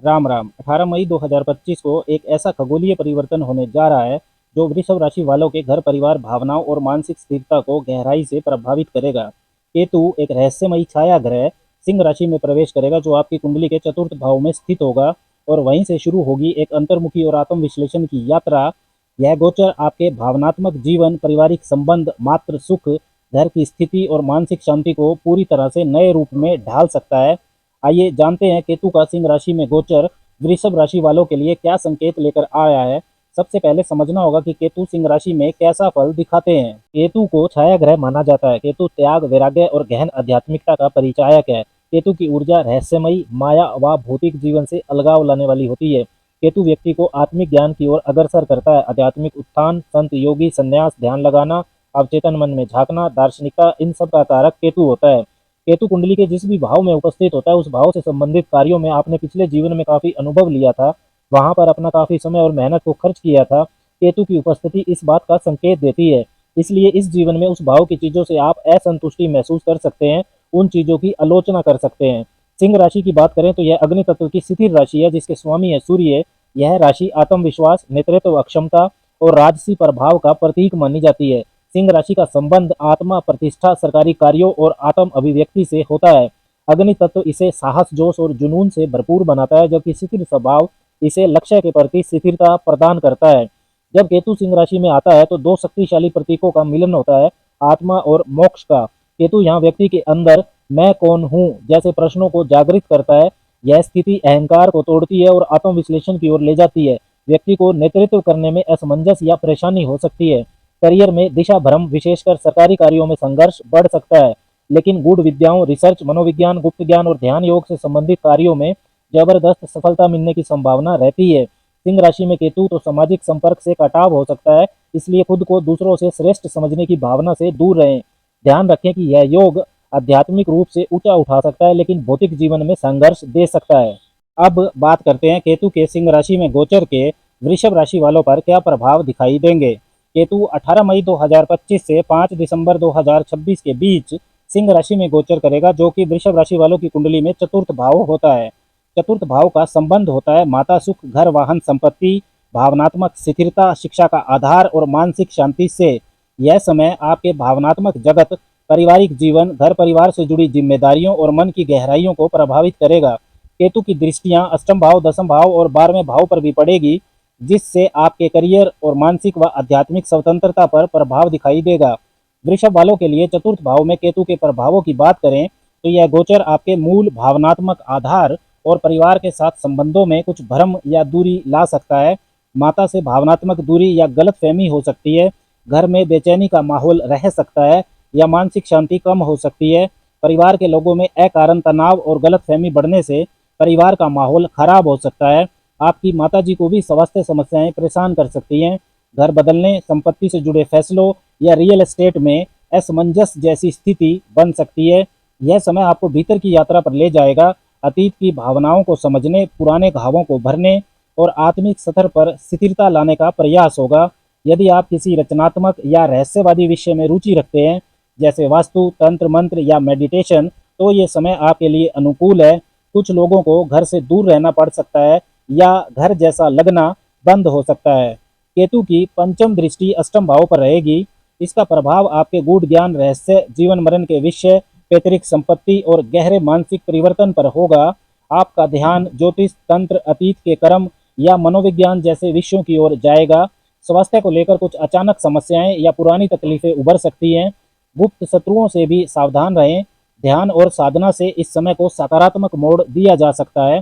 राम राम। 18 मई 2025 को एक ऐसा खगोलीय परिवर्तन होने जा रहा है जो वृषभ राशि वालों के घर परिवार भावनाओं और मानसिक स्थिरता को गहराई से प्रभावित करेगा। केतु एक रहस्यमयी छाया ग्रह सिंह राशि में प्रवेश करेगा जो आपकी कुंडली के चतुर्थ भाव में स्थित होगा और वहीं से शुरू होगी एक अंतर्मुखी और आत्म विश्लेषण की यात्रा। यह गोचर आपके भावनात्मक जीवन, पारिवारिक संबंध, मातृ सुख, घर की स्थिति और मानसिक शांति को पूरी तरह से नए रूप में ढाल सकता है। आइए जानते हैं केतु का सिंह राशि में गोचर वृषभ राशि वालों के लिए क्या संकेत लेकर आया है। सबसे पहले समझना होगा कि केतु सिंह राशि में कैसा फल दिखाते हैं। केतु को छाया ग्रह माना जाता है। केतु त्याग, वैराग्य और गहन आध्यात्मिकता का परिचायक है। केतु की ऊर्जा रहस्यमयी, माया व भौतिक जीवन से अलगाव लाने वाली होती है। केतु व्यक्ति को आत्मिक ज्ञान की ओर अग्रसर करता है। आध्यात्मिक उत्थान, संत, योगी, संन्यास, ध्यान लगाना, अवचेतन मन में झांकना, दार्शनिकता, इन सब का कारक केतु होता है। केतु कुंडली के जिस भी भाव में उपस्थित होता है उस भाव से संबंधित कार्यों में आपने पिछले जीवन में काफी अनुभव लिया था, वहां पर अपना काफी समय और मेहनत को खर्च किया था। केतु की उपस्थिति इस बात का संकेत देती है। इसलिए इस जीवन में उस भाव की चीजों से आप असंतुष्टि महसूस कर सकते हैं, उन चीजों की आलोचना कर सकते हैं। सिंह राशि की बात करें तो यह अग्नि तत्व की स्थिर राशि है जिसके स्वामी है सूर्य। यह राशि आत्मविश्वास, नेतृत्व अक्षमता और राजसी प्रभाव का प्रतीक मानी जाती है। सिंह राशि का संबंध आत्मा, प्रतिष्ठा, सरकारी कार्यों और आत्म अभिव्यक्ति से होता है। अग्नि तत्व इसे साहस, जोश और जुनून से भरपूर बनाता है, जबकि स्थिर स्वभाव इसे लक्ष्य के प्रति स्थिरता प्रदान करता है। जब केतु सिंह राशि में आता है तो दो शक्तिशाली प्रतीकों का मिलन होता है, आत्मा और मोक्ष का। केतु यहाँ व्यक्ति के अंदर मैं कौन हूँ जैसे प्रश्नों को जागृत करता है। यह स्थिति अहंकार को तोड़ती है और आत्मविश्लेषण की ओर ले जाती है। व्यक्ति को नेतृत्व करने में असमंजस या परेशानी हो सकती है। करियर में दिशा भ्रम, विशेषकर सरकारी कार्यों में संघर्ष बढ़ सकता है। लेकिन गूढ़ विद्याओं, रिसर्च, मनोविज्ञान, गुप्त ज्ञान और ध्यान योग से संबंधित कार्यों में जबरदस्त सफलता मिलने की संभावना रहती है। सिंह राशि में केतु तो सामाजिक संपर्क से कटाव हो सकता है, इसलिए खुद को दूसरों से श्रेष्ठ समझने की भावना से दूर रहें। ध्यान रखें कि यह योग आध्यात्मिक रूप से ऊंचा उठा सकता है लेकिन भौतिक जीवन में संघर्ष दे सकता है। अब बात करते हैं केतु के सिंह राशि में गोचर के वृषभ राशि वालों पर क्या प्रभाव दिखाई देंगे। केतु 18 मई 2025 से 5 दिसंबर 2026 के बीच सिंह राशि में गोचर करेगा जो कि वृषभ राशि वालों की कुंडली में चतुर्थ भाव होता है। चतुर्थ भाव का संबंध होता है माता सुख, घर, वाहन, संपत्ति, भावनात्मक स्थिरता, शिक्षा का आधार और मानसिक शांति से। यह समय आपके भावनात्मक जगत, पारिवारिक जीवन, घर परिवार से जुड़ी जिम्मेदारियों और मन की गहराइयों को प्रभावित करेगा। केतु की दृष्टियां अष्टम भाव, दसम भाव और 12वें भाव पर भी पड़ेगी, जिससे आपके करियर और मानसिक व आध्यात्मिक स्वतंत्रता पर प्रभाव दिखाई देगा। वृषभ वालों के लिए चतुर्थ भाव में केतु के प्रभावों की बात करें तो यह गोचर आपके मूल भावनात्मक आधार और परिवार के साथ संबंधों में कुछ भ्रम या दूरी ला सकता है। माता से भावनात्मक दूरी या गलतफहमी हो सकती है। घर में बेचैनी का माहौल रह सकता है या मानसिक शांति कम हो सकती है। परिवार के लोगों में अकारण तनाव और गलतफहमी बढ़ने से परिवार का माहौल खराब हो सकता है। आपकी माताजी को भी स्वास्थ्य समस्याएं परेशान कर सकती हैं। घर बदलने, संपत्ति से जुड़े फैसलों या रियल एस्टेट में असमंजस जैसी स्थिति बन सकती है। यह समय आपको भीतर की यात्रा पर ले जाएगा, अतीत की भावनाओं को समझने, पुराने घावों को भरने और आत्मिक सतर पर स्थिरता लाने का प्रयास होगा। यदि आप किसी रचनात्मक या रहस्यवादी विषय में रुचि रखते हैं जैसे वास्तु, तंत्र, मंत्र या मेडिटेशन, तो ये समय आपके लिए अनुकूल है। कुछ लोगों को घर से दूर रहना पड़ सकता है या घर जैसा लगना बंद हो सकता है। केतु की पंचम दृष्टि अष्टम भाव पर रहेगी। इसका प्रभाव आपके गूढ़ ज्ञान, रहस्य, जीवन मरण के विषय, पैतृक संपत्ति और गहरे मानसिक परिवर्तन पर होगा। आपका ध्यान ज्योतिष, तंत्र, अतीत के कर्म या मनोविज्ञान जैसे विषयों की ओर जाएगा। स्वास्थ्य को लेकर कुछ अचानक समस्याएं या पुरानी तकलीफें उभर सकती हैं। गुप्त शत्रुओं से भी सावधान रहें। ध्यान और साधना से इस समय को सकारात्मक मोड़ दिया जा सकता है।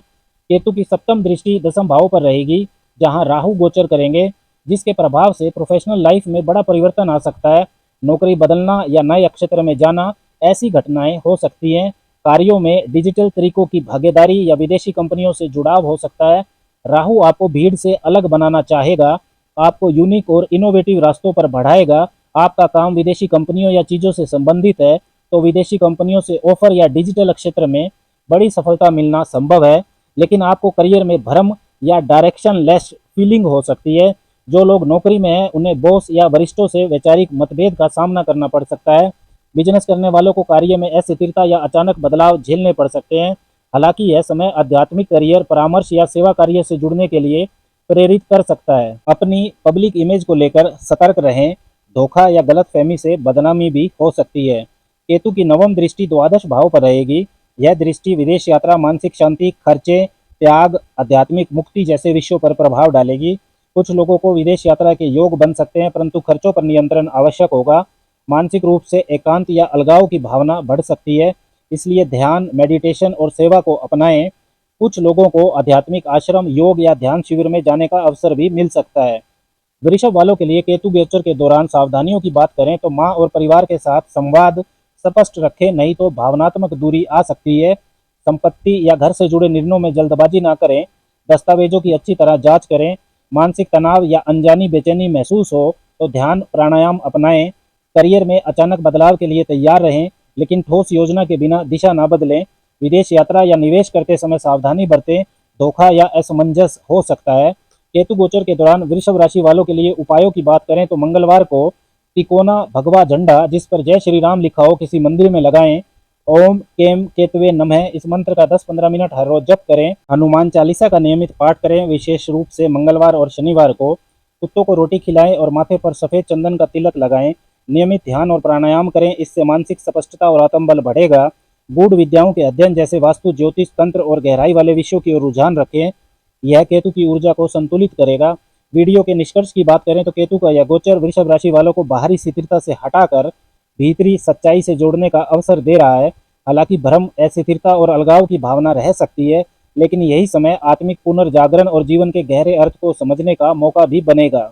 केतु की सप्तम दृष्टि दसम भाव पर रहेगी जहां राहु गोचर करेंगे, जिसके प्रभाव से प्रोफेशनल लाइफ में बड़ा परिवर्तन आ सकता है। नौकरी बदलना या नए क्षेत्र में जाना, ऐसी घटनाएं हो सकती हैं। कार्यों में डिजिटल तरीकों की भागीदारी या विदेशी कंपनियों से जुड़ाव हो सकता है। राहु आपको भीड़ से अलग बनाना चाहेगा, आपको यूनिक और इनोवेटिव रास्तों पर बढ़ाएगा। आपका काम विदेशी कंपनियों या चीज़ों से संबंधित है तो विदेशी कंपनियों से ऑफर या डिजिटल क्षेत्र में बड़ी सफलता मिलना संभव है। लेकिन आपको करियर में भ्रम या डायरेक्शन लेस फीलिंग हो सकती है। जो लोग नौकरी में हैं उन्हें बॉस या वरिष्ठों से वैचारिक मतभेद का सामना करना पड़ सकता है। बिजनेस करने वालों को कार्य में अस्थिरता या अचानक बदलाव झेलने पड़ सकते हैं। हालांकि यह समय आध्यात्मिक करियर, परामर्श या सेवा कार्य से जुड़ने के लिए प्रेरित कर सकता है। अपनी पब्लिक इमेज को लेकर सतर्क रहें, धोखा या गलतफहमी से बदनामी भी हो सकती है। केतु की नवम दृष्टि द्वादश भाव पर रहेगी। यह दृष्टि विदेश यात्रा, मानसिक शांति, खर्चे, त्याग, आध्यात्मिक मुक्ति जैसे विषयों पर प्रभाव डालेगी। कुछ लोगों को विदेश यात्रा के योग बन सकते हैं, परंतु खर्चों पर नियंत्रण आवश्यक होगा। मानसिक रूप से एकांत या अलगाव की भावना बढ़ सकती है, इसलिए ध्यान, मेडिटेशन और सेवा को अपनाएं। कुछ लोगों को आध्यात्मिक आश्रम, योग या ध्यान शिविर में जाने का अवसर भी मिल सकता है। वृषभ वालों के लिए केतु गोचर के दौरान सावधानियों की बात करें तो मां और परिवार के साथ संवाद स्पष्ट रखें, नहीं तो भावनात्मक दूरी आ सकती है। संपत्ति या घर से जुड़े निर्णयों में जल्दबाजी ना करें। दस्तावेजों की अच्छी तरह जांच करें। मानसिक तनाव या अनजानी बेचैनी महसूस हो तो ध्यान, प्राणायाम अपनाएं। करियर में अचानक बदलाव के लिए तैयार रहें, लेकिन ठोस योजना के बिना दिशा ना बदलें। विदेश यात्रा या निवेश करते समय सावधानी बरतें, धोखा या असमंजस हो सकता है। केतु गोचर के दौरान वृषभ राशि वालों के लिए उपायों की बात करें तो मंगलवार को तिकोना भगवा झंडा जिस पर जय श्री राम लिखा हो किसी मंदिर में लगाएं। ओम केम केतवे नमः इस मंत्र का 10-15 मिनट हर रोज जप करें। हनुमान चालीसा का नियमित पाठ करें। विशेष रूप से मंगलवार और शनिवार को कुत्तों को रोटी खिलाएं और माथे पर सफेद चंदन का तिलक लगाएं। नियमित ध्यान और प्राणायाम करें, इससे मानसिक स्पष्टता और आत्मबल बढ़ेगा। गूढ़ विद्याओं के अध्ययन जैसे वास्तु, ज्योतिष, तंत्र और गहराई वाले विषयों की ओर रुझान रखें। यह केतु की ऊर्जा को संतुलित करेगा। वीडियो के निष्कर्ष की बात करें तो केतु का यह गोचर वृषभ राशि वालों को बाहरी स्थिरता से हटाकर भीतरी सच्चाई से जोड़ने का अवसर दे रहा है। हालांकि भ्रम, अस्थिरता और अलगाव की भावना रह सकती है, लेकिन यही समय आत्मिक पुनर्जागरण और जीवन के गहरे अर्थ को समझने का मौका भी बनेगा।